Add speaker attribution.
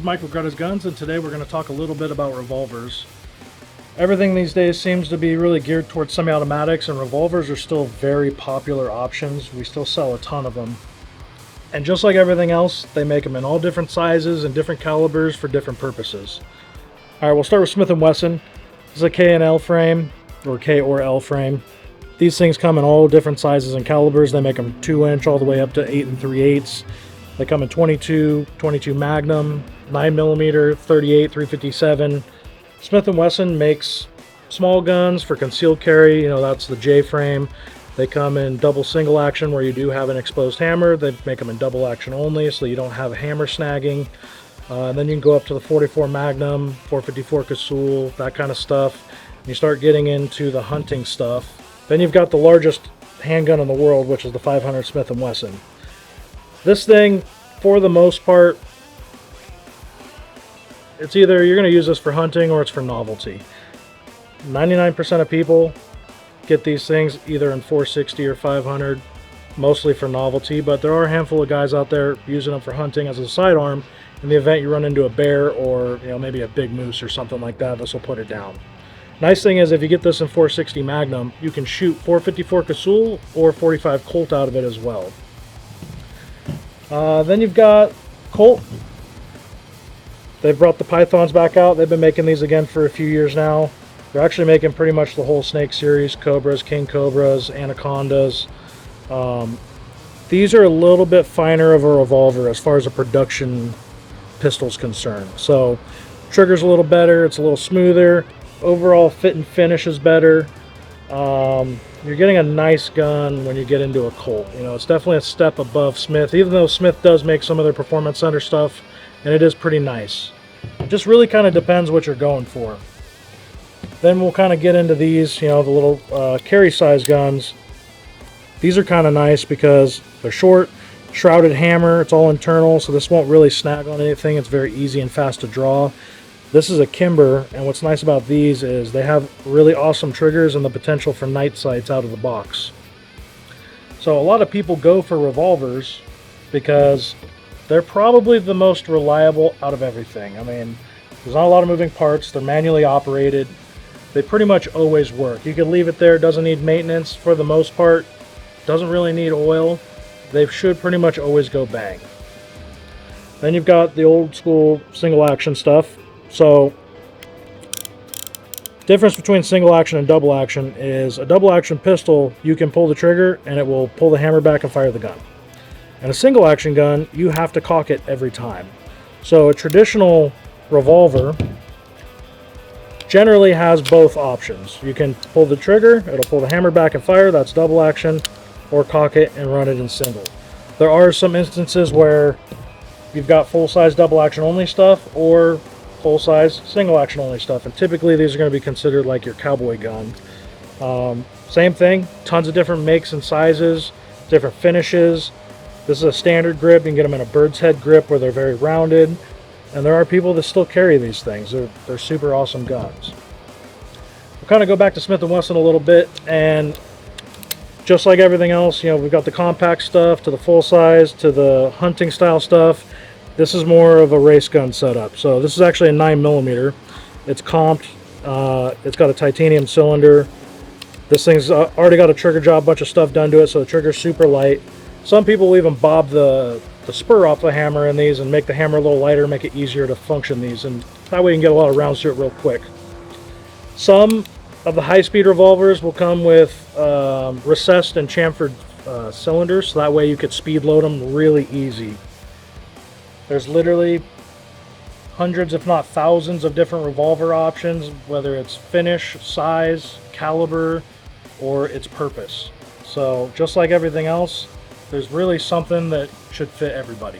Speaker 1: Mike with GRETA'S Guns, and today we're going to talk a little bit about revolvers. Everything these days seems to be really geared towards semi-automatics, and revolvers are still very popular options. We still sell a ton of them. And just like everything else, they make them in all different sizes and different calibers for different purposes. Alright, we'll start with Smith & Wesson. This is a K and L frame, or K or L frame. These things come in all different sizes and calibers. They make them 2-inch all the way up to 8 3/8. They come in 22, 22 Magnum, 9mm, 38, 357. Smith & Wesson makes small guns for concealed carry. You know, that's the J frame. They come in double single action where you do have an exposed hammer. They make them in double action only, so you don't have hammer snagging. And then you can go up to the 44 Magnum, 454 Casull, that kind of stuff. And you start getting into the hunting stuff. Then you've got the largest handgun in the world, which is the 500 Smith & Wesson. This thing, for the most part, it's either you're going to use this for hunting or it's for novelty. 99% of people get these things either in 460 or 500, mostly for novelty, but there are a handful of guys out there using them for hunting as a sidearm. In the event you run into a bear or maybe a big moose or something like that, this will put it down. Nice thing is if you get this in 460 Magnum, you can shoot 454 Casull or 45 Colt out of it as well. Then you've got Colt. They've brought the Pythons back out. They've been making these again for a few years now. They're actually making pretty much the whole snake series: Cobras, King Cobras, Anacondas. These are a little bit finer of a revolver as far as a production pistol's concerned. So trigger's a little better, it's a little smoother, overall fit and finish is better. You're getting a nice gun when you get into a Colt. It's definitely a step above Smith, even though Smith does make some of their performance center stuff, and it is pretty nice. It just really kind of depends what you're going for. Then we'll kind of get into these, the little carry size guns. These are kind of nice because they're short, shrouded hammer, it's all internal, so this won't really snag on anything. It's very easy and fast to draw. This is a Kimber, and what's nice about these is they have really awesome triggers and the potential for night sights out of the box. So a lot of people go for revolvers because they're probably the most reliable out of everything. I mean, there's not a lot of moving parts, they're manually operated, they pretty much always work. You can leave it there, it doesn't need maintenance for the most part, doesn't really need oil. They should pretty much always go bang. Then you've got the old school single action stuff. So, difference between single action and double action is a double action pistol, you can pull the trigger and it will pull the hammer back and fire the gun. And a single action gun, you have to cock it every time. So a traditional revolver generally has both options. You can pull the trigger, it'll pull the hammer back and fire, that's double action, or cock it and run it in single. There are some instances where you've got full-size double action only stuff or full-size single action only stuff, and typically these are going to be considered like your cowboy gun. Same thing, tons of different makes and sizes, different finishes. This is a standard grip. You can get them in a bird's head grip where they're very rounded, and there are people that still carry these things. They're super awesome guns. We'll kind of go back to Smith & Wesson a little bit, and just like everything else, we've got the compact stuff to the full size to the hunting style stuff. This is more of a race gun setup. So this is actually a 9mm. It's comped. It's got a titanium cylinder. This thing's already got a trigger job, bunch of stuff done to it, so the trigger's super light. Some people will even bob the spur off the hammer in these and make the hammer a little lighter, make it easier to function these, and that way you can get a lot of rounds through it real quick. Some of the high-speed revolvers will come with recessed and chamfered cylinders, so that way you could speed load them really easy. There's literally hundreds, if not thousands, of different revolver options, whether it's finish, size, caliber, or its purpose. So just like everything else, there's really something that should fit everybody.